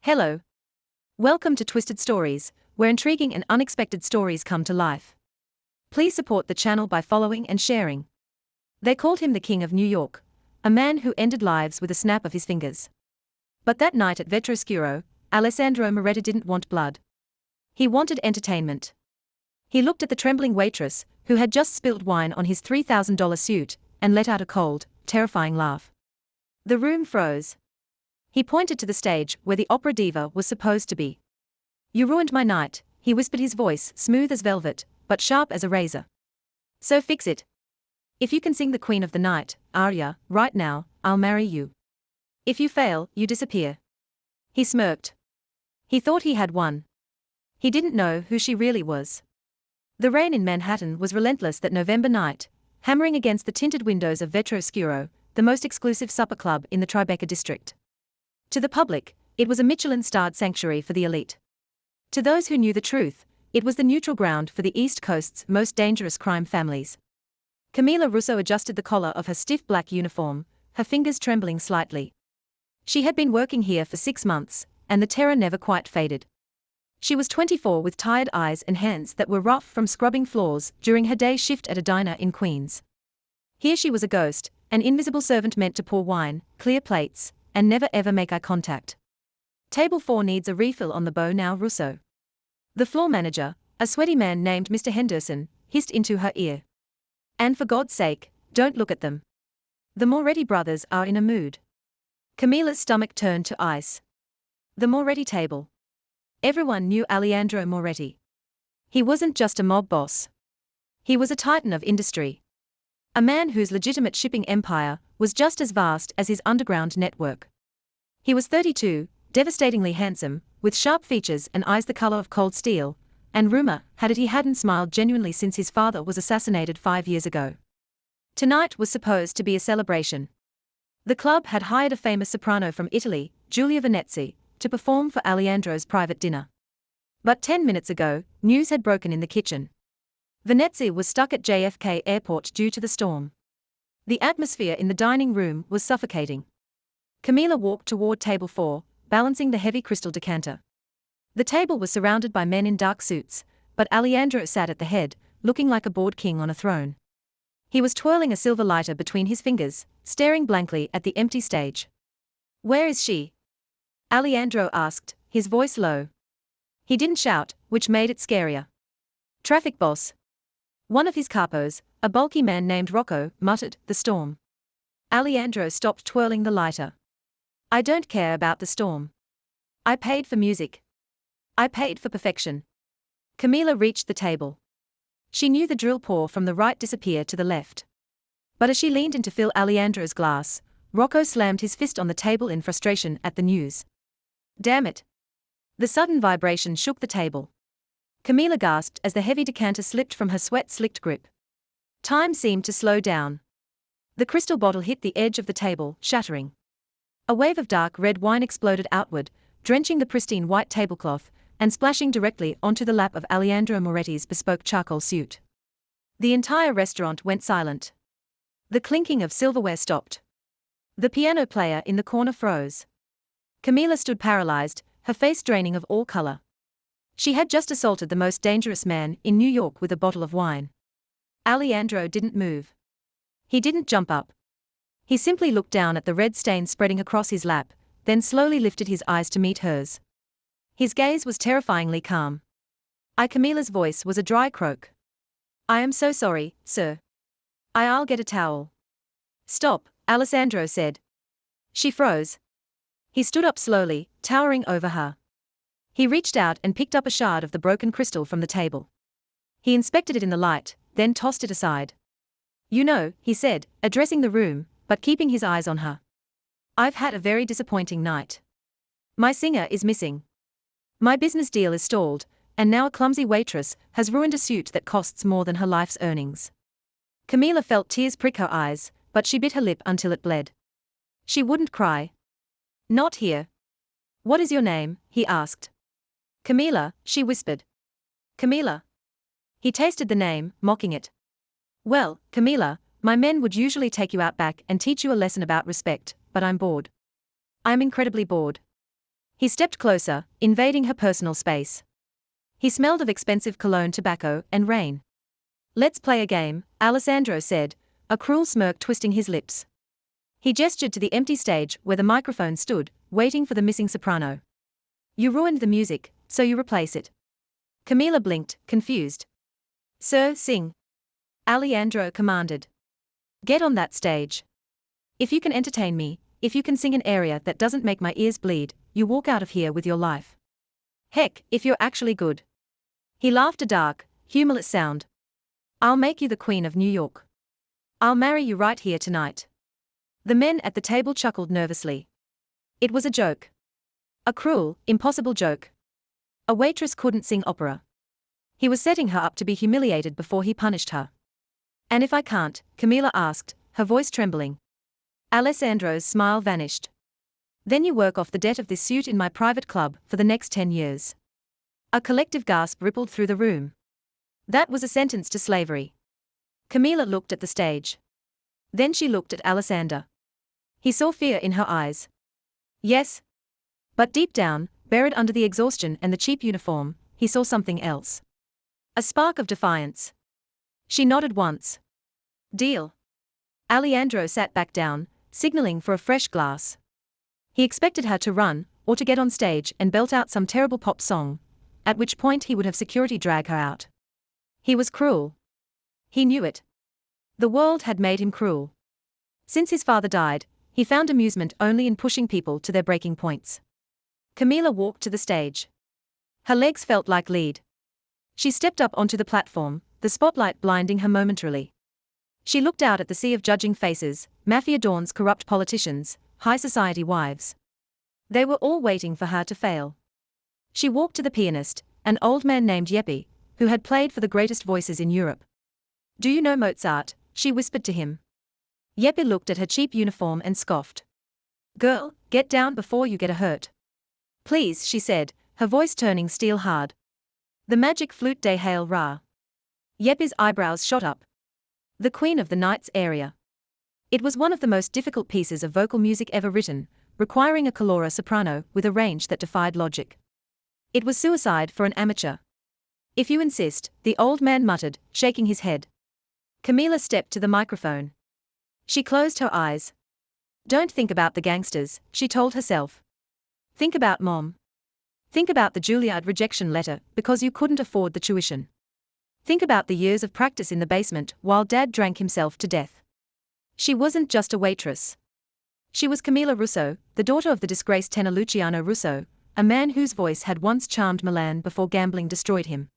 Hello. Welcome to Twisted Stories, where intriguing and unexpected stories come to life. Please support the channel by following and sharing. They called him the King of New York, a man who ended lives with a snap of his fingers. But that night at Vetroscuro, Alessandro Moretti didn't want blood. He wanted entertainment. He looked at the trembling waitress, who had just spilled wine on his $3,000 suit, and let out a cold, terrifying laugh. The room froze. He pointed to the stage where the opera diva was supposed to be. "You ruined my night," he whispered, his voice smooth as velvet, but sharp as a razor. "So fix it. If you can sing the Queen of the Night aria right now, I'll marry you. If you fail, you disappear." He smirked. He thought he had won. He didn't know who she really was. The rain in Manhattan was relentless that November night, hammering against the tinted windows of Vetroscuro, the most exclusive supper club in the Tribeca district. To the public, it was a Michelin-starred sanctuary for the elite. To those who knew the truth, it was the neutral ground for the East Coast's most dangerous crime families. Camila Russo adjusted the collar of her stiff black uniform, her fingers trembling slightly. She had been working here for 6 months, and the terror never quite faded. She was 24 with tired eyes and hands that were rough from scrubbing floors during her day shift at a diner in Queens. Here she was a ghost, an invisible servant meant to pour wine, clear plates, and never ever make eye contact. "Table 4 needs a refill on the bow now, Russo." The floor manager, a sweaty man named Mr. Henderson, hissed into her ear. "And for God's sake, don't look at them. The Moretti brothers are in a mood." Camila's stomach turned to ice. The Moretti table. Everyone knew Alessandro Moretti. He wasn't just a mob boss. He was a titan of industry. A man whose legitimate shipping empire was just as vast as his underground network. He was 32, devastatingly handsome, with sharp features and eyes the color of cold steel, and rumor had it he hadn't smiled genuinely since his father was assassinated 5 years ago. Tonight was supposed to be a celebration. The club had hired a famous soprano from Italy, Giulia Venezzi, to perform for Alessandro's private dinner. But 10 minutes ago, news had broken in the kitchen. Venezzi was stuck at JFK Airport due to the storm. The atmosphere in the dining room was suffocating. Camila walked toward table 4, balancing the heavy crystal decanter. The table was surrounded by men in dark suits, but Alessandro sat at the head, looking like a bored king on a throne. He was twirling a silver lighter between his fingers, staring blankly at the empty stage. "Where is she?" Alessandro asked, his voice low. He didn't shout, which made it scarier. "Traffic boss." One of his capos, a bulky man named Rocco, muttered, "The storm." Alessandro stopped twirling the lighter. "I don't care about the storm. I paid for music. I paid for perfection." Camila reached the table. She knew the drill pour from the right disappear to the left. But as she leaned in to fill Alessandro's glass, Rocco slammed his fist on the table in frustration at the news. "Damn it." The sudden vibration shook the table. Camila gasped as the heavy decanter slipped from her sweat-slicked grip. Time seemed to slow down. The crystal bottle hit the edge of the table, shattering. A wave of dark red wine exploded outward, drenching the pristine white tablecloth, and splashing directly onto the lap of Alessandro Moretti's bespoke charcoal suit. The entire restaurant went silent. The clinking of silverware stopped. The piano player in the corner froze. Camila stood paralyzed, her face draining of all color. She had just assaulted the most dangerous man in New York with a bottle of wine. Alessandro didn't move. He didn't jump up. He simply looked down at the red stain spreading across his lap, then slowly lifted his eyes to meet hers. His gaze was terrifyingly calm. Camila's voice was a dry croak. "I am so sorry, sir. I'll get a towel." "Stop," Alessandro said. She froze. He stood up slowly, towering over her. He reached out and picked up a shard of the broken crystal from the table. He inspected it in the light, then tossed it aside. "You know," he said, addressing the room, but keeping his eyes on her. "I've had a very disappointing night. My singer is missing. My business deal is stalled, and now a clumsy waitress has ruined a suit that costs more than her life's earnings." Camila felt tears prick her eyes, but she bit her lip until it bled. She wouldn't cry. "Not here." "What is your name?" he asked. "Camila," she whispered. "Camila." He tasted the name, mocking it. "Well, Camila, my men would usually take you out back and teach you a lesson about respect, but I'm bored. I'm incredibly bored." He stepped closer, invading her personal space. He smelled of expensive cologne, tobacco, and rain. "Let's play a game," Alessandro said, a cruel smirk twisting his lips. He gestured to the empty stage where the microphone stood, waiting for the missing soprano. "You ruined the music, so you replace it." Camila blinked, confused. "Sir, sing," Alessandro commanded. "Get on that stage. If you can entertain me, if you can sing an aria that doesn't make my ears bleed, you walk out of here with your life. Heck, if you're actually good." He laughed, a dark, humorless sound. "I'll make you the Queen of New York. I'll marry you right here tonight." The men at the table chuckled nervously. It was a joke. A cruel, impossible joke. A waitress couldn't sing opera. He was setting her up to be humiliated before he punished her. "And if I can't?" Camila asked, her voice trembling. Alessandro's smile vanished. "Then you work off the debt of this suit in my private club for the next 10 years. A collective gasp rippled through the room. That was a sentence to slavery. Camila looked at the stage. Then she looked at Alessandro. He saw fear in her eyes. Yes. But deep down, buried under the exhaustion and the cheap uniform, he saw something else. A spark of defiance. She nodded once. "Deal." Alessandro sat back down, signaling for a fresh glass. He expected her to run, or to get on stage and belt out some terrible pop song, at which point he would have security drag her out. He was cruel. He knew it. The world had made him cruel. Since his father died, he found amusement only in pushing people to their breaking points. Camila walked to the stage. Her legs felt like lead. She stepped up onto the platform, the spotlight blinding her momentarily. She looked out at the sea of judging faces, mafia dons, corrupt politicians, high society wives. They were all waiting for her to fail. She walked to the pianist, an old man named Jeppe, who had played for the greatest voices in Europe. "Do you know Mozart?" she whispered to him. Jeppe looked at her cheap uniform and scoffed. "Girl, get down before you get hurt." "Please," she said, her voice turning steel hard. "The magic flute de Hail Ra." Jeppe's eyebrows shot up. The Queen of the Night's aria. It was one of the most difficult pieces of vocal music ever written, requiring a colora soprano with a range that defied logic. It was suicide for an amateur. "If you insist," the old man muttered, shaking his head. Camila stepped to the microphone. She closed her eyes. "Don't think about the gangsters," she told herself. "Think about Mom. Think about the Juilliard rejection letter because you couldn't afford the tuition. Think about the years of practice in the basement while Dad drank himself to death." She wasn't just a waitress. She was Camila Russo, the daughter of the disgraced tenor Luciano Russo, a man whose voice had once charmed Milan before gambling destroyed him.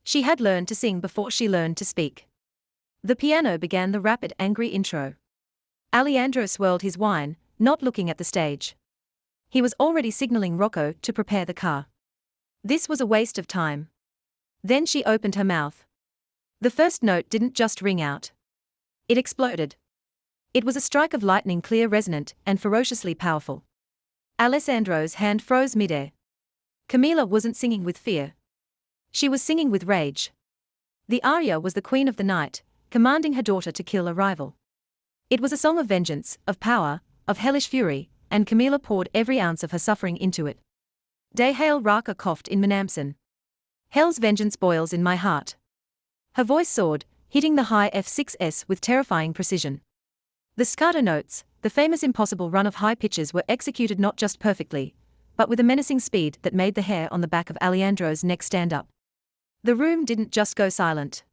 She had learned to sing before she learned to speak. The piano began the rapid, angry intro. Alessandro swirled his wine, not looking at the stage. He was already signaling Rocco to prepare the car. This was a waste of time. Then she opened her mouth. The first note didn't just ring out. It exploded. It was a strike of lightning, clear, resonant, and ferociously powerful. Alessandro's hand froze midair. Camila wasn't singing with fear. She was singing with rage. The aria was the Queen of the Night, commanding her daughter to kill a rival. It was a song of vengeance, of power, of hellish fury, and Camila poured every ounce of her suffering into it. De Hail Raka coughed in Manamson. "Hell's vengeance boils in my heart." Her voice soared, hitting the high F6s with terrifying precision. The staccato notes, the famous impossible run of high pitches, were executed not just perfectly, but with a menacing speed that made the hair on the back of Alessandro's neck stand up. The room didn't just go silent.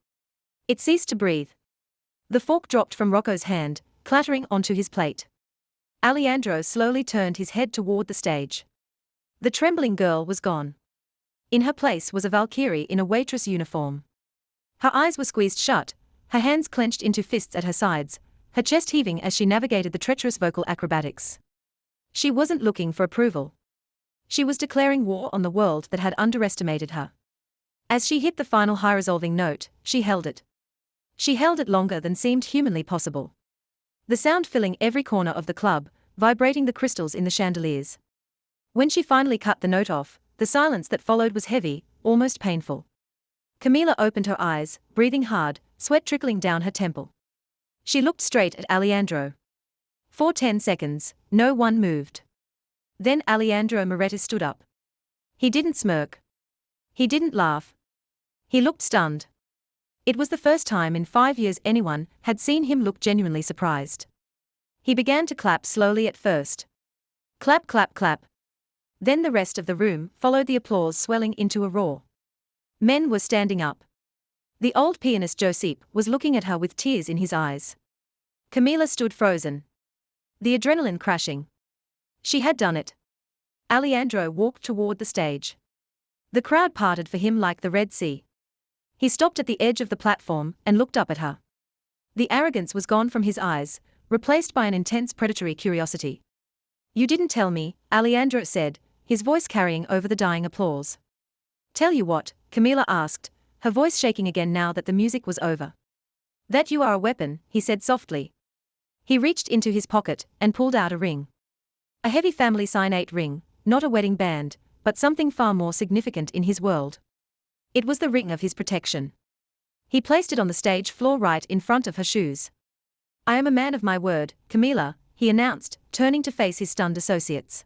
It ceased to breathe. The fork dropped from Rocco's hand, clattering onto his plate. Alessandro slowly turned his head toward the stage. The trembling girl was gone. In her place was a Valkyrie in a waitress uniform. Her eyes were squeezed shut, her hands clenched into fists at her sides, her chest heaving as she navigated the treacherous vocal acrobatics. She wasn't looking for approval. She was declaring war on the world that had underestimated her. As she hit the final high-resolving note, she held it. She held it longer than seemed humanly possible. The sound filling every corner of the club, vibrating the crystals in the chandeliers. When she finally cut the note off, the silence that followed was heavy, almost painful. Camila opened her eyes, breathing hard, sweat trickling down her temple. She looked straight at Alessandro. For 10 seconds, no one moved. Then Alejandro Moretti stood up. He didn't smirk. He didn't laugh. He looked stunned. It was the first time in 5 years anyone had seen him look genuinely surprised. He began to clap slowly at first. Clap, clap, clap. Then the rest of the room followed, the applause swelling into a roar. Men were standing up. The old pianist Josip was looking at her with tears in his eyes. Camila stood frozen. The adrenaline crashing. She had done it. Alejandro walked toward the stage. The crowd parted for him like the Red Sea. He stopped at the edge of the platform and looked up at her. The arrogance was gone from his eyes, replaced by an intense predatory curiosity. "You didn't tell me," Alejandro said, his voice carrying over the dying applause. "Tell you what?" Camila asked, her voice shaking again now that the music was over. "That you are a weapon," he said softly. He reached into his pocket and pulled out a ring. A heavy family signate ring, not a wedding band, but something far more significant in his world. It was the ring of his protection. He placed it on the stage floor right in front of her shoes. "I am a man of my word, Camila," he announced, turning to face his stunned associates.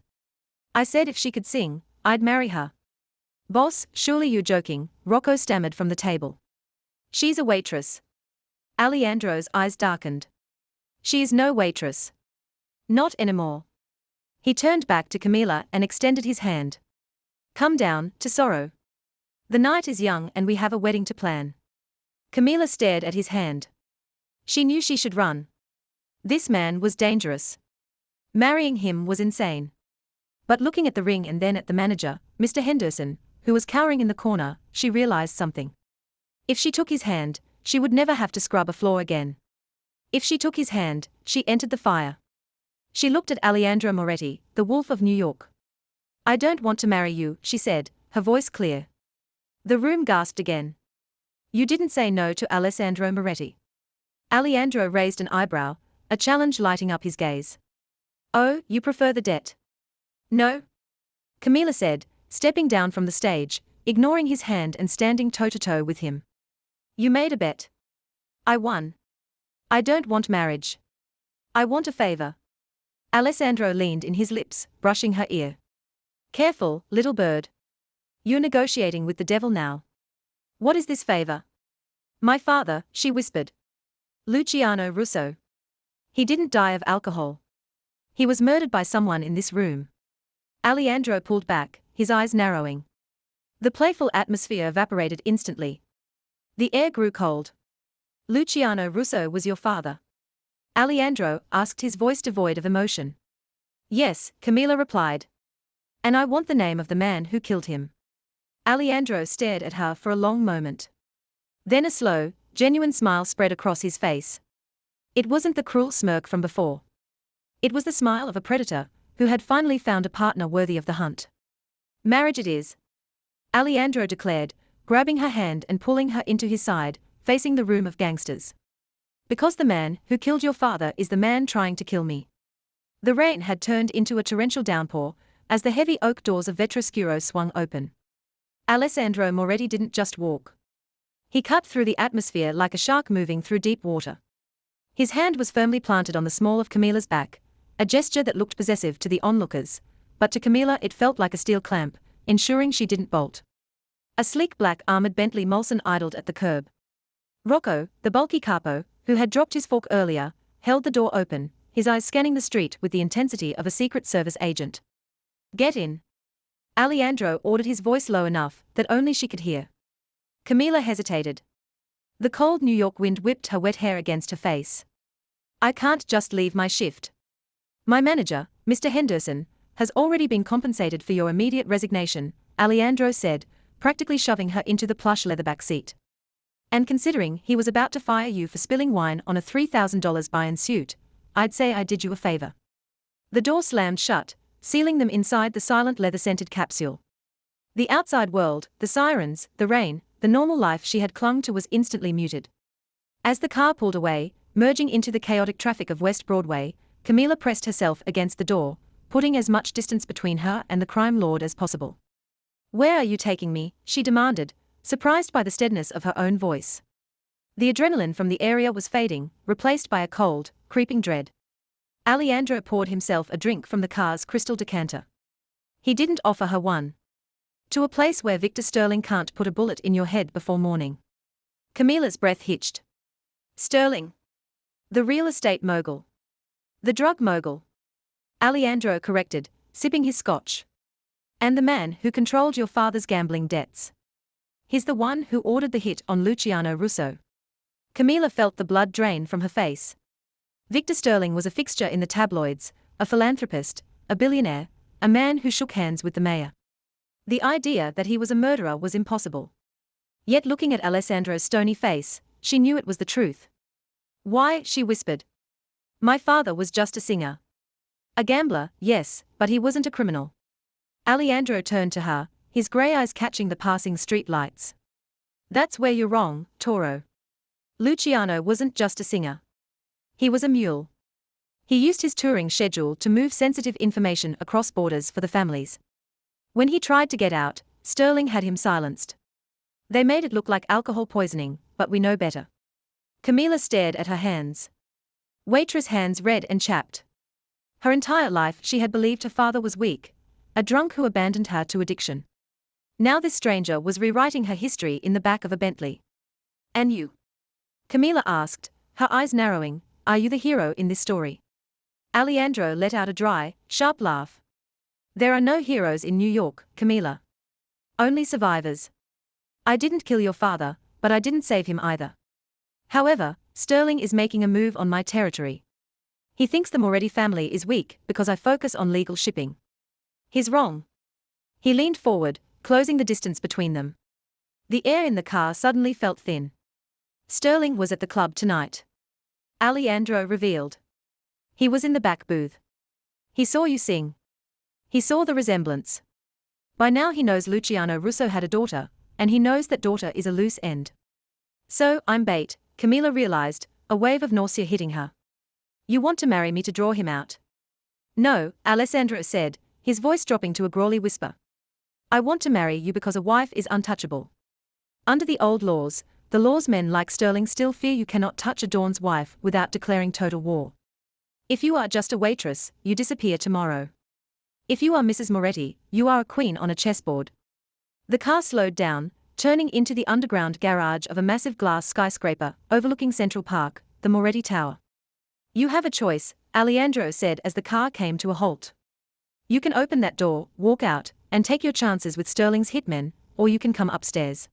"I said if she could sing, I'd marry her." "Boss, surely you're joking," Rocco stammered from the table. "She's a waitress." Alejandro's eyes darkened. "She is no waitress. Not anymore." He turned back to Camila and extended his hand. "Come down, tesoro. The night is young and we have a wedding to plan." Camila stared at his hand. She knew she should run. This man was dangerous. Marrying him was insane. But looking at the ring and then at the manager, Mr. Henderson, who was cowering in the corner, she realized something. If she took his hand, she would never have to scrub a floor again. If she took his hand, she entered the fire. She looked at Alejandro Moretti, the Wolf of New York. "I don't want to marry you," she said, her voice clear. The room gasped again. "You didn't say no to Alessandro Moretti." Alejandro raised an eyebrow, a challenge lighting up his gaze. "Oh, you prefer the debt?" "No," Camila said, stepping down from the stage, ignoring his hand and standing toe-to-toe with him. "You made a bet. I won. I don't want marriage. I want a favor." Alessandro leaned in his lips, brushing her ear. "Careful, little bird. You're negotiating with the devil now." "What is this favor?" "My father," she whispered. "Luciano Russo. He didn't die of alcohol. He was murdered by someone in this room." Alejandro pulled back, his eyes narrowing. The playful atmosphere evaporated instantly. The air grew cold. "Luciano Russo was your father?" Alejandro asked, his voice devoid of emotion. "Yes," Camila replied. "And I want the name of the man who killed him." Alejandro stared at her for a long moment. Then a slow, genuine smile spread across his face. It wasn't the cruel smirk from before. It was the smile of a predator who had finally found a partner worthy of the hunt. "Marriage it is," Alejandro declared, grabbing her hand and pulling her into his side, facing the room of gangsters. "Because the man who killed your father is the man trying to kill me." The rain had turned into a torrential downpour as the heavy oak doors of Vetroscuro swung open. Alessandro Moretti didn't just walk. He cut through the atmosphere like a shark moving through deep water. His hand was firmly planted on the small of Camila's back, a gesture that looked possessive to the onlookers, but to Camila it felt like a steel clamp, ensuring she didn't bolt. A sleek black armored Bentley Molson idled at the curb. Rocco, the bulky capo, who had dropped his fork earlier, held the door open, his eyes scanning the street with the intensity of a Secret Service agent. "Get in," Alejandro ordered, his voice low enough that only she could hear. Camila hesitated. The cold New York wind whipped her wet hair against her face. "I can't just leave my shift. My manager, Mr. Henderson, has already been compensated for your immediate resignation," Alejandro said, practically shoving her into the plush leatherback seat. "And considering he was about to fire you for spilling wine on a $3,000 buy-in suit, I'd say I did you a favor." The door slammed shut, sealing them inside the silent leather-scented capsule. The outside world, the sirens, the rain, the normal life she had clung to was instantly muted. As the car pulled away, merging into the chaotic traffic of West Broadway, Camila pressed herself against the door, putting as much distance between her and the crime lord as possible. "Where are you taking me?" she demanded, surprised by the steadiness of her own voice. The adrenaline from the area was fading, replaced by a cold, creeping dread. Alejandro poured himself a drink from the car's crystal decanter. He didn't offer her one. To a place where Victor Sterling can't put a bullet in your head before morning. Camilla's breath hitched. Sterling. The real estate mogul. The drug mogul. Alejandro corrected, sipping his scotch. And the man who controlled your father's gambling debts. He's the one who ordered the hit on Luciano Russo. Camilla felt the blood drain from her face. Victor Sterling was a fixture in the tabloids, a philanthropist, a billionaire, a man who shook hands with the mayor. The idea that he was a murderer was impossible. Yet looking at Alessandro's stony face, she knew it was the truth. Why, she whispered. My father was just a singer. A gambler, yes, but he wasn't a criminal. Alejandro turned to her, his grey eyes catching the passing street lights. That's where you're wrong, Toro. Luciano wasn't just a singer. He was a mule. He used his touring schedule to move sensitive information across borders for the families. When he tried to get out, Sterling had him silenced. They made it look like alcohol poisoning, but we know better. Camilla stared at her hands. Waitress hands red and chapped. Her entire life she had believed her father was weak, a drunk who abandoned her to addiction. Now this stranger was rewriting her history in the back of a Bentley. And you? Camilla asked, her eyes narrowing, are you the hero in this story? Alejandro let out a dry, sharp laugh. There are no heroes in New York, Camilla. Only survivors. I didn't kill your father, but I didn't save him either. However, Sterling is making a move on my territory. He thinks the Moretti family is weak because I focus on legal shipping. He's wrong. He leaned forward, closing the distance between them. The air in the car suddenly felt thin. Sterling was at the club tonight. Alejandro revealed. He was in the back booth. He saw you sing. He saw the resemblance. By now he knows Luciano Russo had a daughter, and he knows that daughter is a loose end. So, I'm bait, Camilla realized, a wave of nausea hitting her. You want to marry me to draw him out? No, Alessandro said, his voice dropping to a growly whisper. I want to marry you because a wife is untouchable. Under the old laws, the laws men like Sterling still fear you cannot touch a Dawn's wife without declaring total war. If you are just a waitress, you disappear tomorrow. If you are Mrs. Moretti, you are a queen on a chessboard. The car slowed down, turning into the underground garage of a massive glass skyscraper overlooking Central Park, the Moretti Tower. You have a choice, Alejandro said as the car came to a halt. You can open that door, walk out, and take your chances with Sterling's hitmen, or you can come upstairs.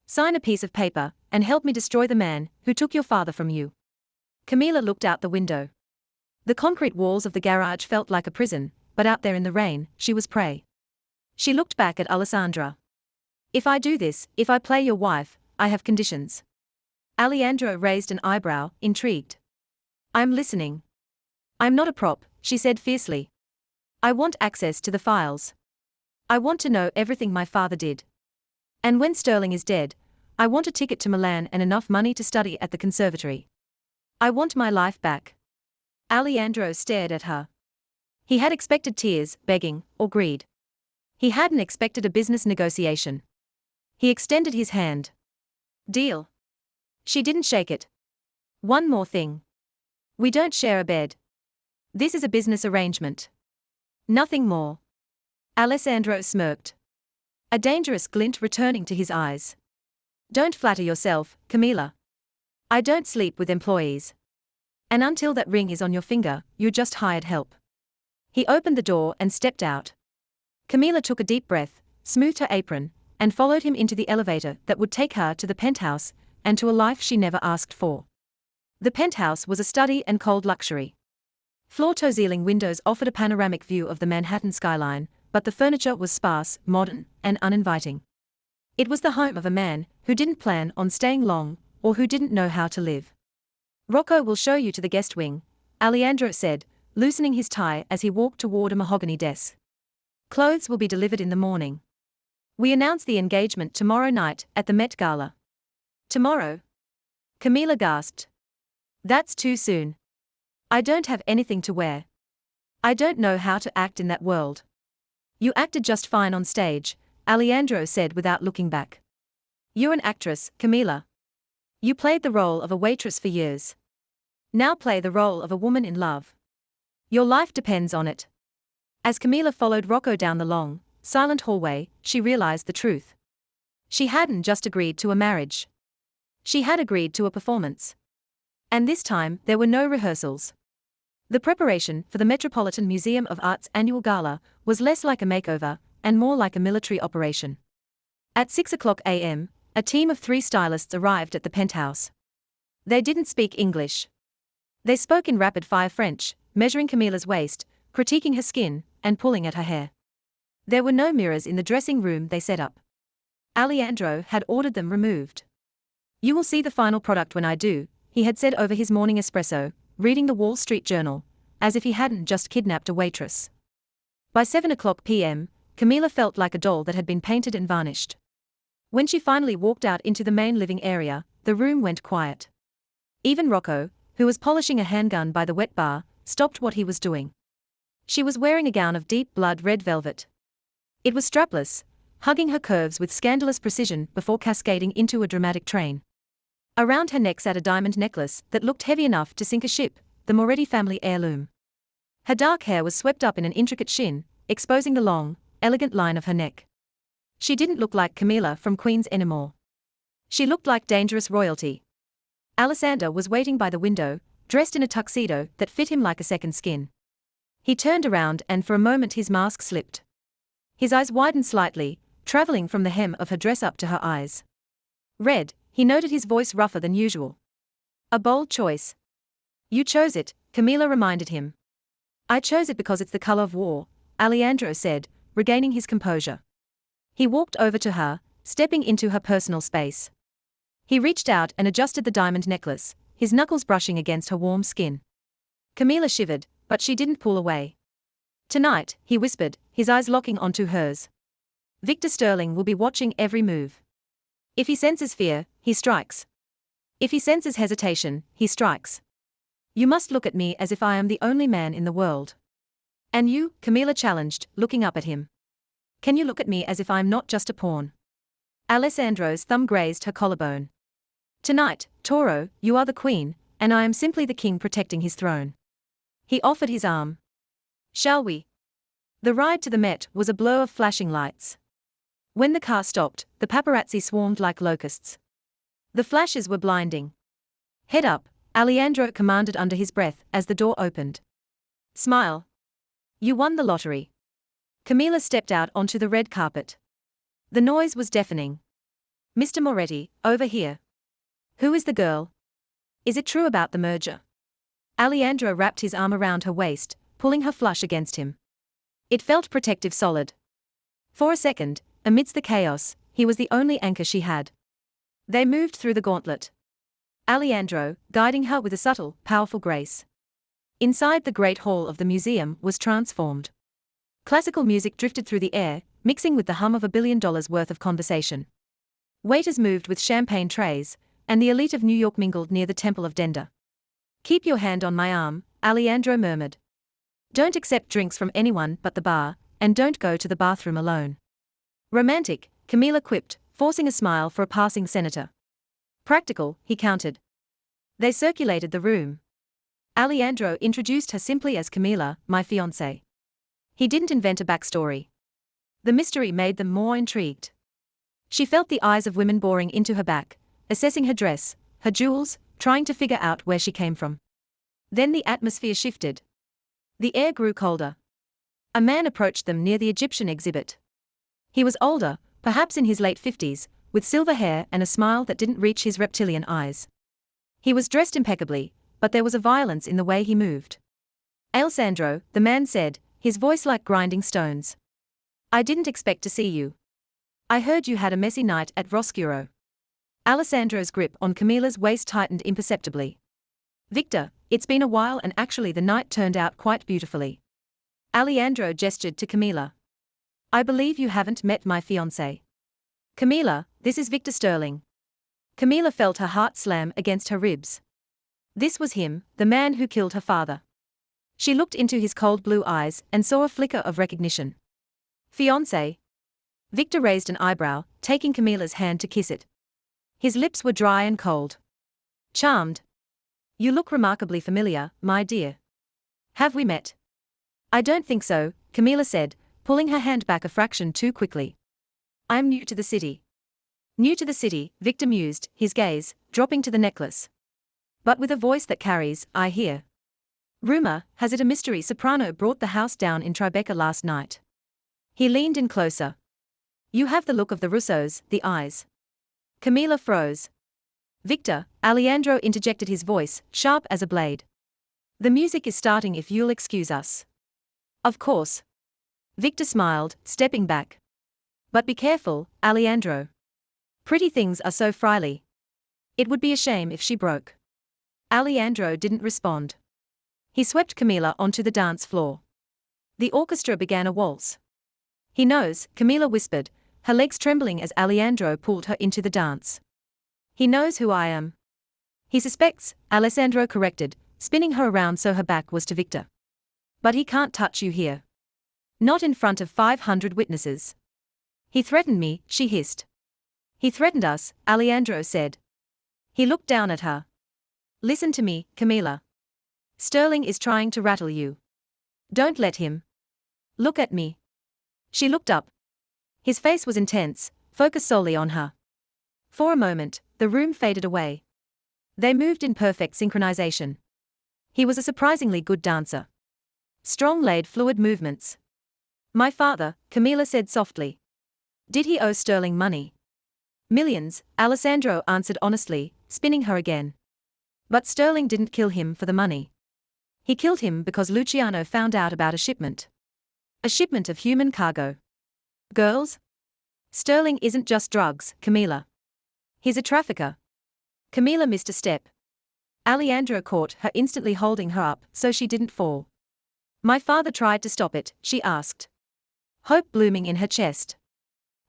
Sign a piece of paper, and help me destroy the man who took your father from you. Camilla looked out the window. The concrete walls of the garage felt like a prison, but out there in the rain, she was prey. She looked back at Alessandra. If I do this, if I play your wife, I have conditions. Alejandro raised an eyebrow, intrigued. I'm listening. I'm not a prop, she said fiercely. I want access to the files. I want to know everything my father did. And when Sterling is dead, I want a ticket to Milan and enough money to study at the conservatory. I want my life back. Alejandro stared at her. He had expected tears, begging, or greed. He hadn't expected a business negotiation. He extended his hand. Deal. She didn't shake it. One more thing. We don't share a bed. This is a business arrangement. Nothing more. Alessandro smirked. A dangerous glint returning to his eyes. Don't flatter yourself, Camilla. I don't sleep with employees. And until that ring is on your finger, you're just hired help. He opened the door and stepped out. Camilla took a deep breath, smoothed her apron, and followed him into the elevator that would take her to the penthouse, and to a life she never asked for. The penthouse was a study and cold luxury. Floor-to-ceiling windows offered a panoramic view of the Manhattan skyline, but the furniture was sparse, modern, and uninviting. It was the home of a man who didn't plan on staying long, or who didn't know how to live. Rocco will show you to the guest wing, Alejandro said, loosening his tie as he walked toward a mahogany desk. Clothes will be delivered in the morning. We announce the engagement tomorrow night at the Met Gala. Tomorrow? Camilla gasped. That's too soon. I don't have anything to wear. I don't know how to act in that world. You acted just fine on stage, Alejandro said without looking back. You're an actress, Camilla. You played the role of a waitress for years. Now play the role of a woman in love. Your life depends on it. As Camila followed Rocco down the long, silent hallway, she realized the truth. She hadn't just agreed to a marriage. She had agreed to a performance. And this time, there were no rehearsals. The preparation for the Metropolitan Museum of Art's annual gala was less like a makeover and more like a military operation. At 6:00 a.m., a team of 3 stylists arrived at the penthouse. They didn't speak English. They spoke in rapid-fire French, measuring Camila's waist, critiquing her skin, and pulling at her hair. There were no mirrors in the dressing room they set up. Alejandro had ordered them removed. "You will see the final product when I do," he had said over his morning espresso, reading the Wall Street Journal, as if he hadn't just kidnapped a waitress. By 7:00 p.m., Camila felt like a doll that had been painted and varnished. When she finally walked out into the main living area, the room went quiet. Even Rocco, who was polishing a handgun by the wet bar, stopped what he was doing. She was wearing a gown of deep blood red velvet. It was strapless, hugging her curves with scandalous precision before cascading into a dramatic train. Around her neck sat a diamond necklace that looked heavy enough to sink a ship, the Moretti family heirloom. Her dark hair was swept up in an intricate shin, exposing the long, elegant line of her neck. She didn't look like Camila from Queens anymore. She looked like dangerous royalty. Alessandro was waiting by the window, dressed in a tuxedo that fit him like a second skin. He turned around and for a moment his mask slipped. His eyes widened slightly, traveling from the hem of her dress up to her eyes. "Red," he noted, his voice rougher than usual. "A bold choice." "You chose it," Camila reminded him. "I chose it because it's the color of war," Alejandro said, regaining his composure. He walked over to her, stepping into her personal space. He reached out and adjusted the diamond necklace, his knuckles brushing against her warm skin. Camila shivered, but she didn't pull away. "Tonight," he whispered, his eyes locking onto hers. "Victor Sterling will be watching every move. If he senses fear, he strikes. If he senses hesitation, he strikes. You must look at me as if I am the only man in the world." "And you?" Camila challenged, looking up at him. "Can you look at me as if I'm not just a pawn?" Alessandro's thumb grazed her collarbone. "Tonight, Toro, you are the queen, and I am simply the king protecting his throne." He offered his arm. "Shall we?" The ride to the Met was a blur of flashing lights. When the car stopped, the paparazzi swarmed like locusts. The flashes were blinding. "Head up," Alejandro commanded under his breath as the door opened. "Smile. You won the lottery." Camila stepped out onto the red carpet. The noise was deafening. "Mr. Moretti, over here." "Who is the girl? Is it true about the merger?" Alejandro wrapped his arm around her waist, pulling her flush against him. It felt protective, solid. For a second, amidst the chaos, he was the only anchor she had. They moved through the gauntlet. Alejandro, guiding her with a subtle, powerful grace. Inside the great hall of the museum was transformed. Classical music drifted through the air, mixing with the hum of $1 billion worth of conversation. Waiters moved with champagne trays, and the elite of New York mingled near the Temple of Denda. "Keep your hand on my arm," Alejandro murmured. "Don't accept drinks from anyone but the bar, and don't go to the bathroom alone." "Romantic," Camila quipped, forcing a smile for a passing senator. "Practical," he countered. They circulated the room. Alejandro introduced her simply as Camila, my fiancée. He didn't invent a backstory. The mystery made them more intrigued. She felt the eyes of women boring into her back, assessing her dress, her jewels, trying to figure out where she came from. Then the atmosphere shifted. The air grew colder. A man approached them near the Egyptian exhibit. He was older, perhaps in his late 50s, with silver hair and a smile that didn't reach his reptilian eyes. He was dressed impeccably, but there was a violence in the way he moved. "Alessandro," the man said, his voice like grinding stones. "I didn't expect to see you. I heard you had a messy night at Roscuro." Alessandro's grip on Camila's waist tightened imperceptibly. "Victor, it's been a while, and actually the night turned out quite beautifully." Alejandro gestured to Camila. "I believe you haven't met my fiancé." "Camila, this is Victor Sterling." Camila felt her heart slam against her ribs. This was him, the man who killed her father. She looked into his cold blue eyes and saw a flicker of recognition. "Fiancé?" Victor raised an eyebrow, taking Camila's hand to kiss it. His lips were dry and cold. "Charmed. You look remarkably familiar, my dear. Have we met?" "I don't think so," Camila said, pulling her hand back a fraction too quickly. I'm new to the city. New to the city, Victor mused, his gaze dropping to the necklace. But with a voice that carries, I hear. Rumor has it a mystery soprano brought the house down in Tribeca last night. He leaned in closer. You have the look of the Russos, the eyes. Camila froze. Victor, Alejandro interjected, his voice sharp as a blade. The music is starting, if you'll excuse us. Of course. Victor smiled, stepping back. But be careful, Alejandro. Pretty things are so frail. It would be a shame if she broke. Alejandro didn't respond. He swept Camila onto the dance floor. The orchestra began a waltz. He knows, Camila whispered, her legs trembling as Alejandro pulled her into the dance. He knows who I am. He suspects, Alessandro corrected, spinning her around so her back was to Victor. But he can't touch you here. Not in front of 500 witnesses. He threatened me, she hissed. He threatened us, Alejandro said. He looked down at her. Listen to me, Camila. Sterling is trying to rattle you. Don't let him. Look at me. She looked up. His face was intense, focused solely on her. For a moment, the room faded away. They moved in perfect synchronization. He was a surprisingly good dancer. Strong laid fluid movements. My father, Camila said softly. Did he owe Sterling money? Millions, Alessandro answered honestly, spinning her again. But Sterling didn't kill him for the money. He killed him because Luciano found out about a shipment. A shipment of human cargo. Girls? Sterling isn't just drugs, Camila. He's a trafficker. Camila missed a step. Alejandro caught her, instantly holding her up so she didn't fall. My father tried to stop it, she asked. Hope blooming in her chest.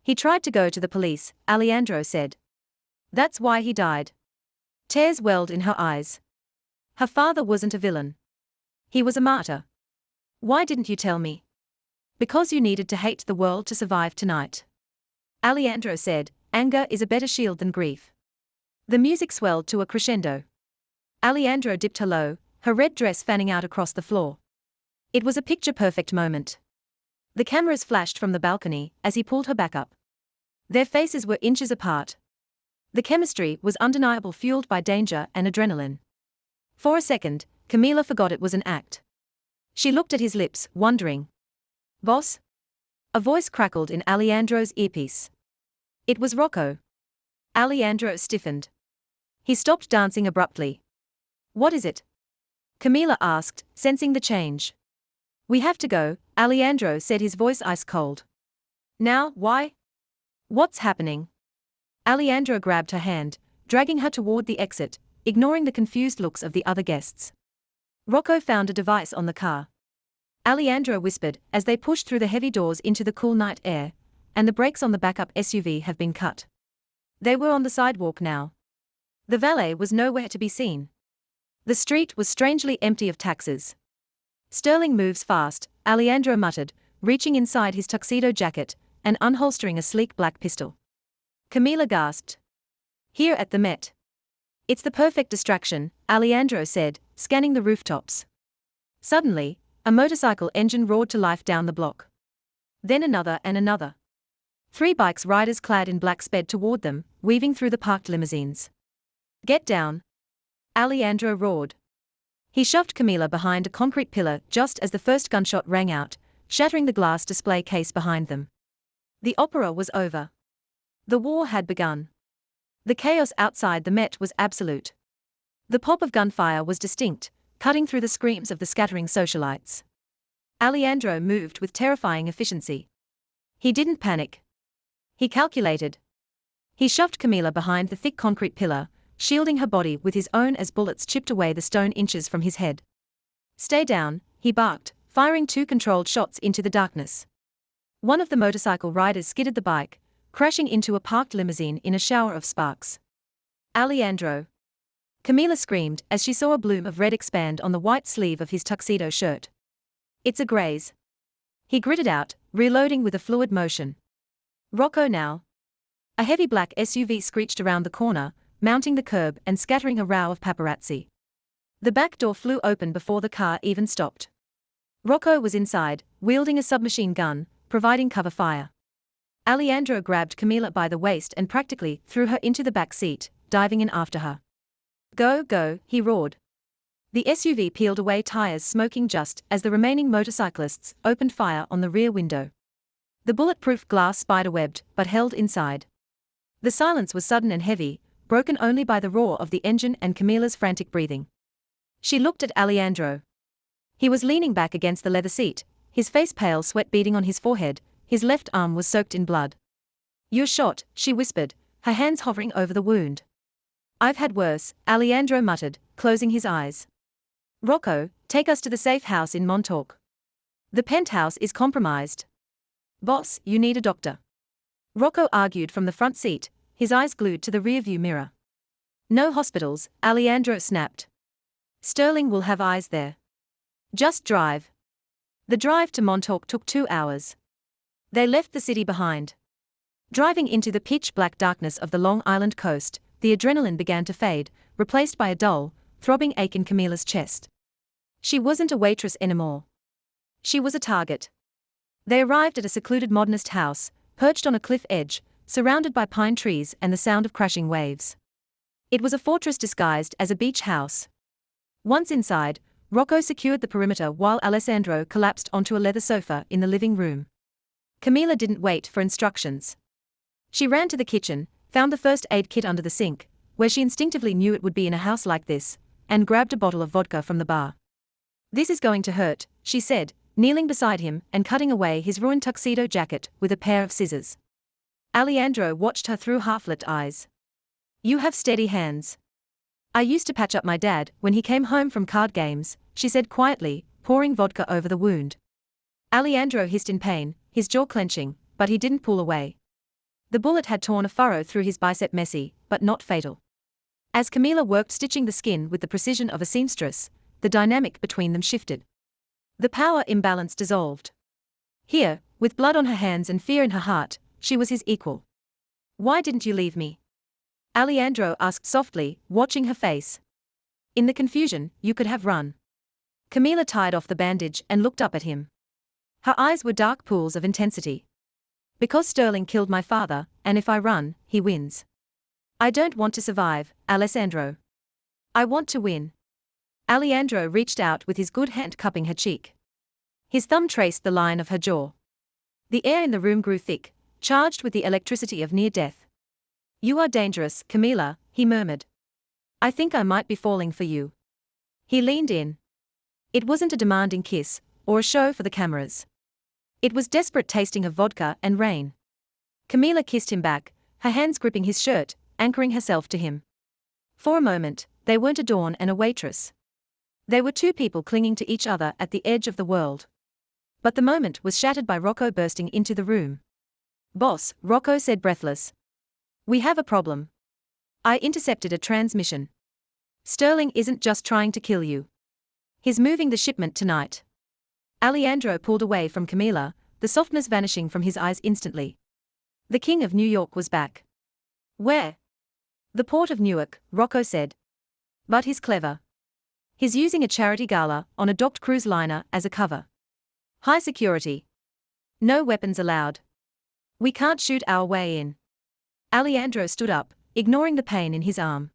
He tried to go to the police, Alejandro said. That's why he died. Tears welled in her eyes. Her father wasn't a villain. He was a martyr. Why didn't you tell me? Because you needed to hate the world to survive tonight. Alejandro said, anger is a better shield than grief. The music swelled to a crescendo. Alejandro dipped her low, her red dress fanning out across the floor. It was a picture-perfect moment. The cameras flashed from the balcony as he pulled her back up. Their faces were inches apart. The chemistry was undeniable, fueled by danger and adrenaline. For a second, Camila forgot it was an act. She looked at his lips, wondering. Boss? A voice crackled in Alejandro's earpiece. It was Rocco. Alejandro stiffened. He stopped dancing abruptly. What is it? Camila asked, sensing the change. We have to go, Alejandro said, his voice ice cold. Now, why? What's happening? Alejandro grabbed her hand, dragging her toward the exit, ignoring the confused looks of the other guests. Rocco found a device on the car. Alejandro whispered as they pushed through the heavy doors into the cool night air, and the brakes on the backup SUV have been cut. They were on the sidewalk now. The valet was nowhere to be seen. The street was strangely empty of taxis. Sterling moves fast, Alejandro muttered, reaching inside his tuxedo jacket and unholstering a sleek black pistol. Camila gasped. Here at the Met. It's the perfect distraction, Alejandro said, scanning the rooftops. Suddenly, a motorcycle engine roared to life down the block. Then another and another. 3 bikes riders clad in black sped toward them, weaving through the parked limousines. Get down. Alejandro roared. He shoved Camila behind a concrete pillar just as the first gunshot rang out, shattering the glass display case behind them. The opera was over. The war had begun. The chaos outside the Met was absolute. The pop of gunfire was distinct, cutting through the screams of the scattering socialites. Alejandro moved with terrifying efficiency. He didn't panic. He calculated. He shoved Camila behind the thick concrete pillar, shielding her body with his own as bullets chipped away the stone inches from his head. Stay down, he barked, firing 2 controlled shots into the darkness. One of the motorcycle riders skidded the bike, crashing into a parked limousine in a shower of sparks. Alejandro. Camila screamed as she saw a bloom of red expand on the white sleeve of his tuxedo shirt. It's a graze. He gritted out, reloading with a fluid motion. Rocco now. A heavy black SUV screeched around the corner, mounting the curb and scattering a row of paparazzi. The back door flew open before the car even stopped. Rocco was inside, wielding a submachine gun, providing cover fire. Alejandro grabbed Camila by the waist and practically threw her into the back seat, diving in after her. Go, go, he roared. The SUV peeled away, tires smoking just as the remaining motorcyclists opened fire on the rear window. The bulletproof glass spiderwebbed but held inside. The silence was sudden and heavy, broken only by the roar of the engine and Camila's frantic breathing. She looked at Alejandro. He was leaning back against the leather seat, his face pale, sweat beading on his forehead, his left arm was soaked in blood. You're shot, she whispered, her hands hovering over the wound. I've had worse, Alejandro muttered, closing his eyes. Rocco, take us to the safe house in Montauk. The penthouse is compromised. Boss, you need a doctor. Rocco argued from the front seat, his eyes glued to the rearview mirror. No hospitals, Alejandro snapped. Sterling will have eyes there. Just drive. The drive to Montauk took 2 hours. They left the city behind. Driving into the pitch-black darkness of the Long Island coast, the adrenaline began to fade, replaced by a dull, throbbing ache in Camila's chest. She wasn't a waitress anymore. She was a target. They arrived at a secluded modernist house, perched on a cliff edge, surrounded by pine trees and the sound of crashing waves. It was a fortress disguised as a beach house. Once inside, Rocco secured the perimeter while Alessandro collapsed onto a leather sofa in the living room. Camila didn't wait for instructions. She ran to the kitchen, found the first aid kit under the sink, where she instinctively knew it would be in a house like this, and grabbed a bottle of vodka from the bar. This is going to hurt, she said, kneeling beside him and cutting away his ruined tuxedo jacket with a pair of scissors. Alejandro watched her through half-lit eyes. You have steady hands. I used to patch up my dad when he came home from card games, she said quietly, pouring vodka over the wound. Alejandro hissed in pain, his jaw clenching, but he didn't pull away. The bullet had torn a furrow through his bicep, messy, but not fatal. As Camila worked stitching the skin with the precision of a seamstress, the dynamic between them shifted. The power imbalance dissolved. Here, with blood on her hands and fear in her heart, she was his equal. Why didn't you leave me? Alejandro asked softly, watching her face. In the confusion, you could have run. Camila tied off the bandage and looked up at him. Her eyes were dark pools of intensity. Because Sterling killed my father, and if I run, he wins. I don't want to survive, Alessandro. I want to win. Alejandro reached out with his good hand cupping her cheek. His thumb traced the line of her jaw. The air in the room grew thick, charged with the electricity of near death. You are dangerous, Camila, he murmured. I think I might be falling for you. He leaned in. It wasn't a demanding kiss, or a show for the cameras. It was desperate tasting of vodka and rain. Camila kissed him back, her hands gripping his shirt, anchoring herself to him. For a moment, they weren't a dawn and a waitress. They were two people clinging to each other at the edge of the world. But the moment was shattered by Rocco bursting into the room. Boss, Rocco said breathless. We have a problem. I intercepted a transmission. Sterling isn't just trying to kill you. He's moving the shipment tonight. Alejandro pulled away from Camila, the softness vanishing from his eyes instantly. The King of New York was back. Where? The port of Newark, Rocco said. But he's clever. He's using a charity gala on a docked cruise liner as a cover. High security. No weapons allowed. We can't shoot our way in. Alejandro stood up, ignoring the pain in his arm.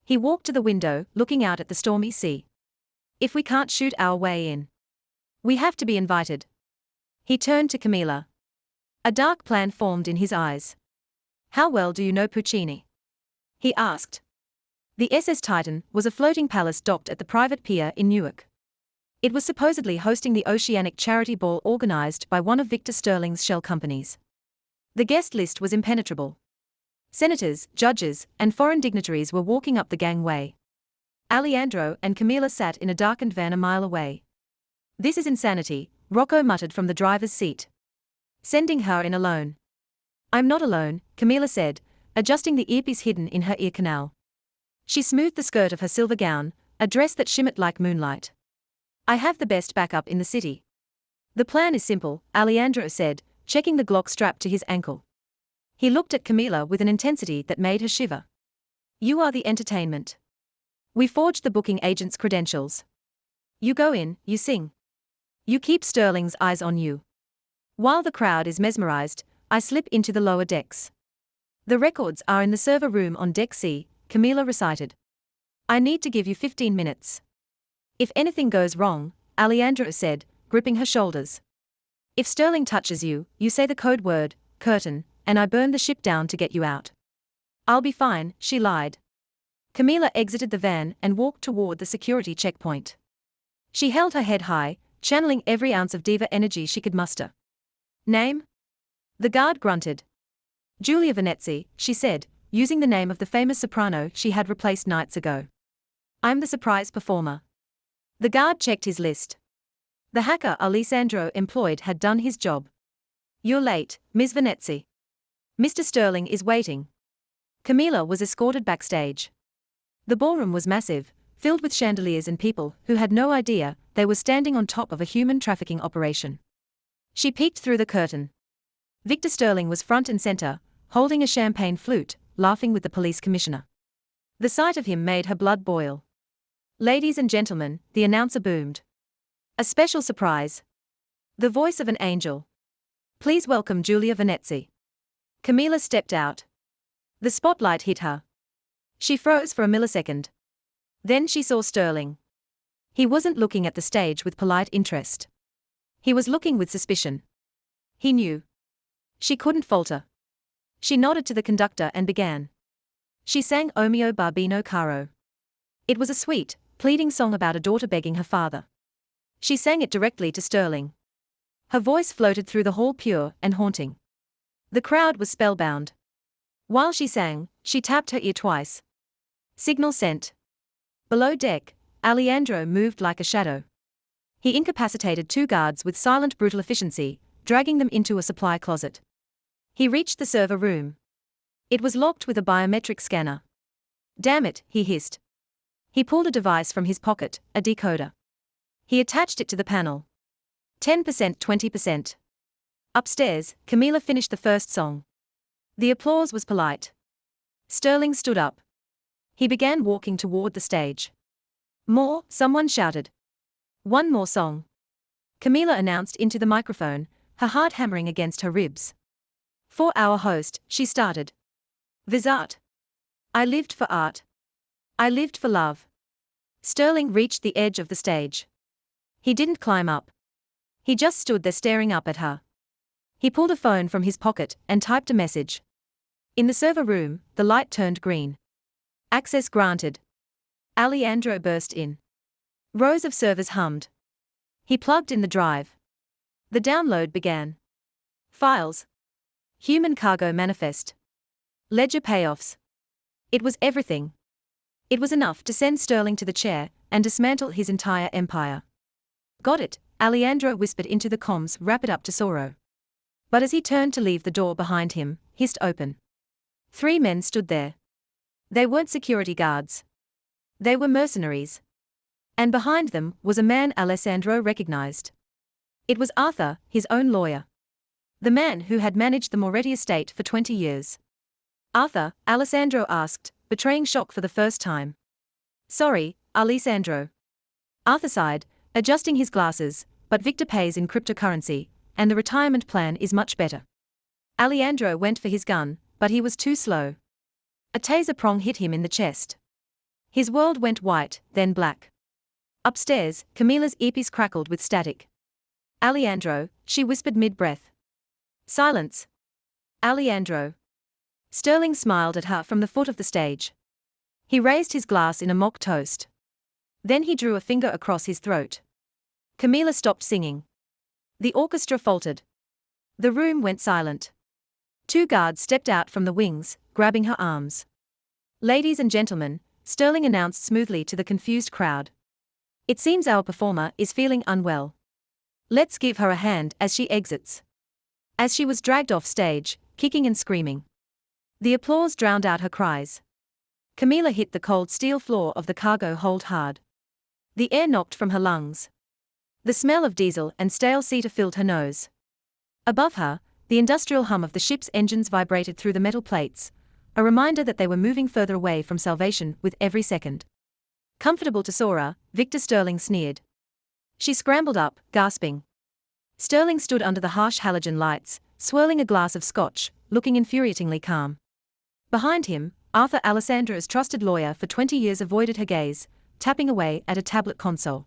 He walked to the window, looking out at the stormy sea. If we can't shoot our way in, we have to be invited. He turned to Camila. A dark plan formed in his eyes. How well do you know Puccini? He asked. The SS Titan was a floating palace docked at the private pier in Newark. It was supposedly hosting the Oceanic charity ball organized by one of Victor Sterling's shell companies. The guest list was impenetrable. Senators, judges, and foreign dignitaries were walking up the gangway. Alejandro and Camila sat in a darkened van a mile away. This is insanity, Rocco muttered from the driver's seat. Sending her in alone. I'm not alone, Camila said, adjusting the earpiece hidden in her ear canal. She smoothed the skirt of her silver gown, a dress that shimmered like moonlight. I have the best backup in the city. The plan is simple, Alejandro said, checking the Glock strapped to his ankle. He looked at Camila with an intensity that made her shiver. You are the entertainment. We forged the booking agent's credentials. You go in, you sing. You keep Sterling's eyes on you. While the crowd is mesmerized, I slip into the lower decks. The records are in the server room on Deck C, Camila recited. I need to give you 15 minutes. If anything goes wrong, Alejandra said, gripping her shoulders. If Sterling touches you, you say the code word, curtain, and I burn the ship down to get you out. I'll be fine, she lied. Camila exited the van and walked toward the security checkpoint. She held her head high, channeling every ounce of diva energy she could muster. Name? The guard grunted. Giulia Venezzi, she said, using the name of the famous soprano she had replaced nights ago. I'm the surprise performer. The guard checked his list. The hacker Alessandro employed had done his job. You're late, Ms. Venezzi. Mr. Sterling is waiting. Camila was escorted backstage. The ballroom was massive, filled with chandeliers and people who had no idea they were standing on top of a human trafficking operation. She peeked through the curtain. Victor Sterling was front and center, holding a champagne flute, laughing with the police commissioner. The sight of him made her blood boil. Ladies and gentlemen, the announcer boomed. A special surprise. The voice of an angel. Please welcome Giulia Venezzi. Camila stepped out. The spotlight hit her. She froze for a millisecond. Then she saw Sterling. He wasn't looking at the stage with polite interest. He was looking with suspicion. He knew. She couldn't falter. She nodded to the conductor and began. She sang O mio barbino caro. It was a sweet, pleading song about a daughter begging her father. She sang it directly to Sterling. Her voice floated through the hall pure and haunting. The crowd was spellbound. While she sang, she tapped her ear twice. Signal sent. Below deck, Alejandro moved like a shadow. He incapacitated 2 guards with silent brutal efficiency, dragging them into a supply closet. He reached the server room. It was locked with a biometric scanner. Damn it, he hissed. He pulled a device from his pocket, a decoder. He attached it to the panel. 10%, 20%. Upstairs, Camila finished the first song. The applause was polite. Sterling stood up. He began walking toward the stage. More, someone shouted. One more song. Camila announced into the microphone, her heart hammering against her ribs. For our host, she started. Viz art. I lived for art. I lived for love. Sterling reached the edge of the stage. He didn't climb up. He just stood there staring up at her. He pulled a phone from his pocket and typed a message. In the server room, the light turned green. Access granted. Alejandro burst in. Rows of servers hummed. He plugged in the drive. The download began. Files. Human cargo manifest. Ledger payoffs. It was everything. It was enough to send Sterling to the chair and dismantle his entire empire. Got it, Alejandro whispered into the comms, wrap it up to Soro. But as he turned to leave, the door behind him hissed open. 3 men stood there. They weren't security guards. They were mercenaries. And behind them was a man Alessandro recognized. It was Arthur, his own lawyer. The man who had managed the Moretti estate for 20 years. Arthur, Alessandro asked, betraying shock for the first time. Sorry, Alessandro. Arthur sighed, adjusting his glasses, but Victor pays in cryptocurrency, and the retirement plan is much better. Alejandro went for his gun, but he was too slow. A taser prong hit him in the chest. His world went white, then black. Upstairs, Camila's earpiece crackled with static. Alejandro, she whispered mid-breath. Silence. Alejandro. Sterling smiled at her from the foot of the stage. He raised his glass in a mock toast. Then he drew a finger across his throat. Camila stopped singing. The orchestra faltered. The room went silent. 2 guards stepped out from the wings, grabbing her arms. Ladies and gentlemen, Sterling announced smoothly to the confused crowd. It seems our performer is feeling unwell. Let's give her a hand as she exits. As she was dragged off stage, kicking and screaming. The applause drowned out her cries. Camila hit the cold steel floor of the cargo hold hard. The air knocked from her lungs. The smell of diesel and stale cedar filled her nose. Above her, the industrial hum of the ship's engines vibrated through the metal plates, a reminder that they were moving further away from salvation with every second. Comfortable to Sora, Victor Sterling sneered. She scrambled up, gasping. Sterling stood under the harsh halogen lights, swirling a glass of scotch, looking infuriatingly calm. Behind him, Arthur, Alessandra's trusted lawyer for 20 years, avoided her gaze, tapping away at a tablet console.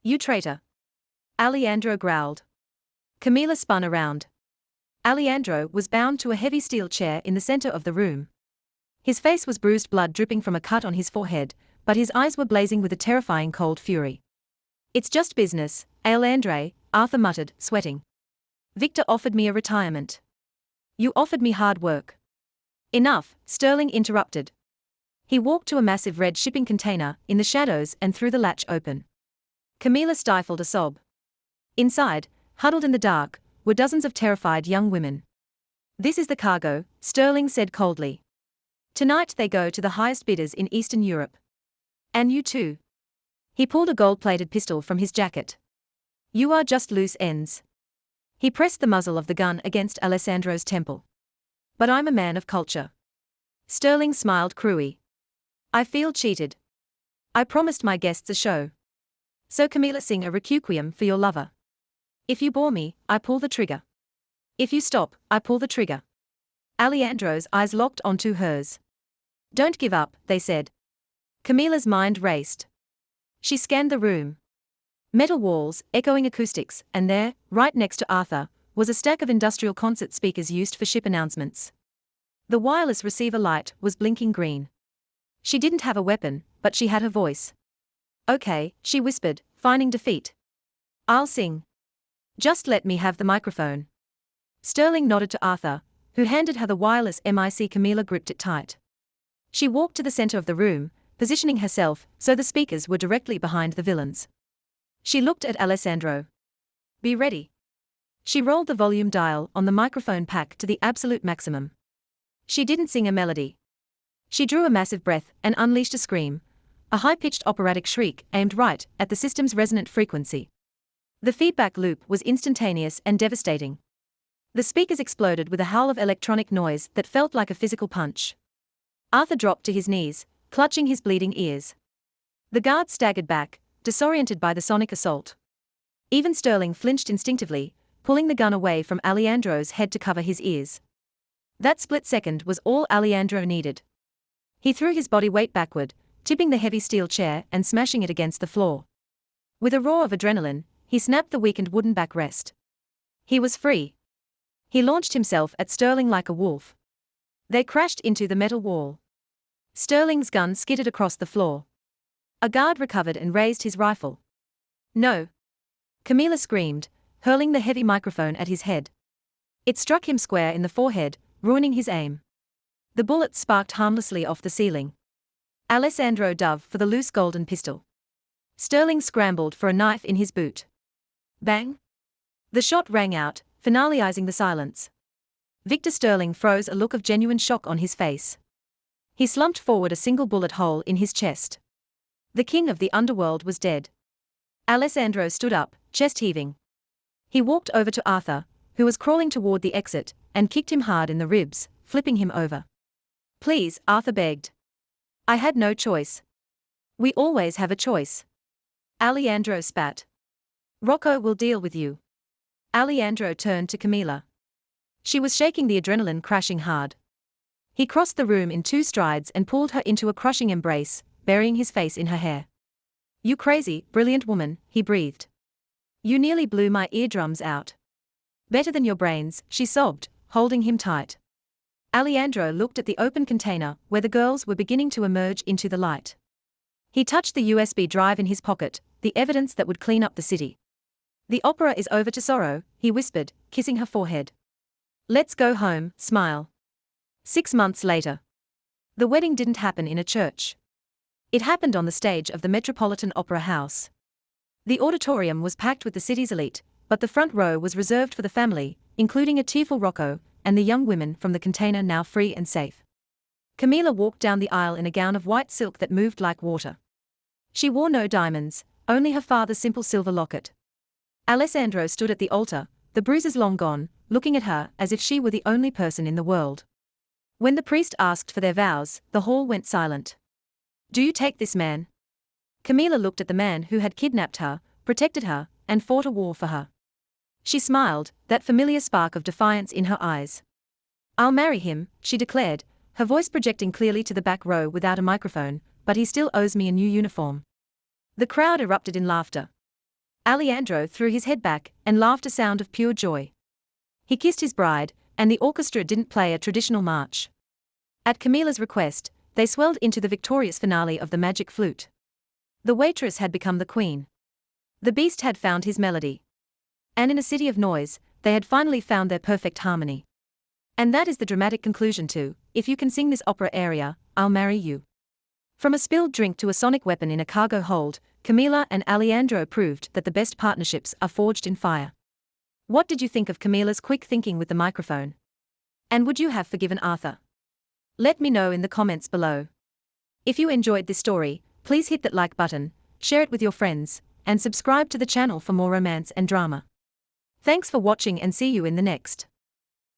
"You traitor!" Alejandro growled. Camila spun around. Alejandro was bound to a heavy steel chair in the center of the room. His face was bruised, blood dripping from a cut on his forehead, but his eyes were blazing with a terrifying cold fury. "It's just business, Alejandro," Arthur muttered, sweating. "Victor offered me a retirement. You offered me hard work." "Enough," Sterling interrupted. He walked to a massive red shipping container in the shadows and threw the latch open. Camila stifled a sob. Inside, huddled in the dark, were dozens of terrified young women. "This is the cargo," Sterling said coldly. "Tonight they go to the highest bidders in Eastern Europe. And you too." He pulled a gold-plated pistol from his jacket. "You are just loose ends." He pressed the muzzle of the gun against Alessandro's temple. "But I'm a man of culture." Sterling smiled cruelly. "I feel cheated. I promised my guests a show. So Camila, sing a requiem for your lover. If you bore me, I pull the trigger. If you stop, I pull the trigger." Alejandro's eyes locked onto hers. "Don't give up," they said. Camila's mind raced. She scanned the room. Metal walls, echoing acoustics, and there, right next to Arthur, was a stack of industrial concert speakers used for ship announcements. The wireless receiver light was blinking green. She didn't have a weapon, but she had her voice. "Okay," she whispered, finding defeat. "I'll sing. Just let me have the microphone." Sterling nodded to Arthur, who handed her the wireless mic. Camila gripped it tight. She walked to the center of the room, positioning herself so the speakers were directly behind the villains. She looked at Alessandro. "Be ready." She rolled the volume dial on the microphone pack to the absolute maximum. She didn't sing a melody. She drew a massive breath and unleashed a scream, a high-pitched operatic shriek aimed right at the system's resonant frequency. The feedback loop was instantaneous and devastating. The speakers exploded with a howl of electronic noise that felt like a physical punch. Arthur dropped to his knees, clutching his bleeding ears. The guards staggered back, disoriented by the sonic assault. Even Sterling flinched instinctively, pulling the gun away from Alejandro's head to cover his ears. That split second was all Alejandro needed. He threw his body weight backward, tipping the heavy steel chair and smashing it against the floor. With a roar of adrenaline, he snapped the weakened wooden backrest. He was free. He launched himself at Sterling like a wolf. They crashed into the metal wall. Sterling's gun skidded across the floor. A guard recovered and raised his rifle. "No!" Camila screamed, hurling the heavy microphone at his head. It struck him square in the forehead, ruining his aim. The bullet sparked harmlessly off the ceiling. Alessandro dove for the loose golden pistol. Sterling scrambled for a knife in his boot. Bang! The shot rang out, finalizing the silence. Victor Sterling froze, a look of genuine shock on his face. He slumped forward, a single bullet hole in his chest. The king of the underworld was dead. Alessandro stood up, chest heaving. He walked over to Arthur, who was crawling toward the exit, and kicked him hard in the ribs, flipping him over. "Please," Arthur begged. "I had no choice." "We always have a choice." Alejandro spat. "Rocco will deal with you." Alejandro turned to Camila. She was shaking, the adrenaline crashing hard. He crossed the room in 2 strides and pulled her into a crushing embrace, burying his face in her hair. "You crazy, brilliant woman," he breathed. "You nearly blew my eardrums out." "Better than your brains," she sobbed, holding him tight. Alejandro looked at the open container where the girls were beginning to emerge into the light. He touched the USB drive in his pocket, the evidence that would clean up the city. "The opera is over tomorrow," he whispered, kissing her forehead. "Let's go home, smile." 6 months later. The wedding didn't happen in a church. It happened on the stage of the Metropolitan Opera House. The auditorium was packed with the city's elite, but the front row was reserved for the family, including a tearful Rocco, and the young women from the container, now free and safe. Camila walked down the aisle in a gown of white silk that moved like water. She wore no diamonds, only her father's simple silver locket. Alessandro stood at the altar, the bruises long gone, looking at her as if she were the only person in the world. When the priest asked for their vows, the hall went silent. "Do you take this man?" Camila looked at the man who had kidnapped her, protected her, and fought a war for her. She smiled, that familiar spark of defiance in her eyes. "I'll marry him," she declared, her voice projecting clearly to the back row without a microphone, "but he still owes me a new uniform." The crowd erupted in laughter. Alejandro threw his head back and laughed a sound of pure joy. He kissed his bride, and the orchestra didn't play a traditional march. At Camila's request, they swelled into the victorious finale of the Magic Flute. The waitress had become the queen. The beast had found his melody. And in a city of noise, they had finally found their perfect harmony. And that is the dramatic conclusion to "If you can sing this opera aria, I'll marry you." From a spilled drink to a sonic weapon in a cargo hold, Camila and Alejandro proved that the best partnerships are forged in fire. What did you think of Camila's quick thinking with the microphone? And would you have forgiven Arthur? Let me know in the comments below. If you enjoyed this story, please hit that like button, share it with your friends, and subscribe to the channel for more romance and drama. Thanks for watching and see you in the next.